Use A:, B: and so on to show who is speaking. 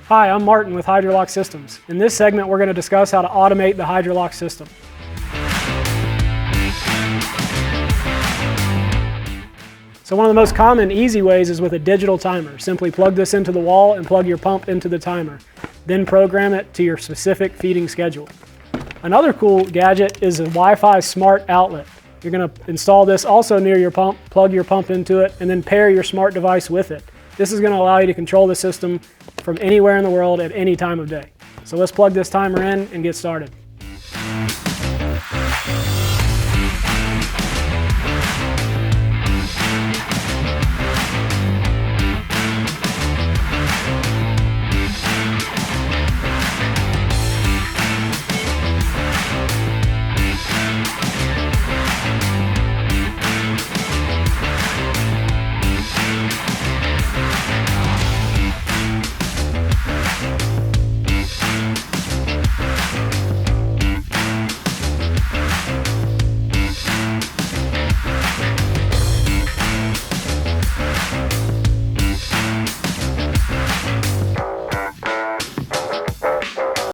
A: Hi, I'm Martin with HydroLock Systems. In this segment, we're going to discuss how to automate the HydroLock system. So one of the most common, easy ways is with a digital timer. Simply plug this into the wall and plug your pump into the timer. Then program it to your specific feeding schedule. Another cool gadget is a Wi-Fi smart outlet. You're going to install this also near your pump, plug your pump into it, and then pair your smart device with it. This is going to allow you to control the system from anywhere in the world at any time of day. So let's plug this timer in and get started.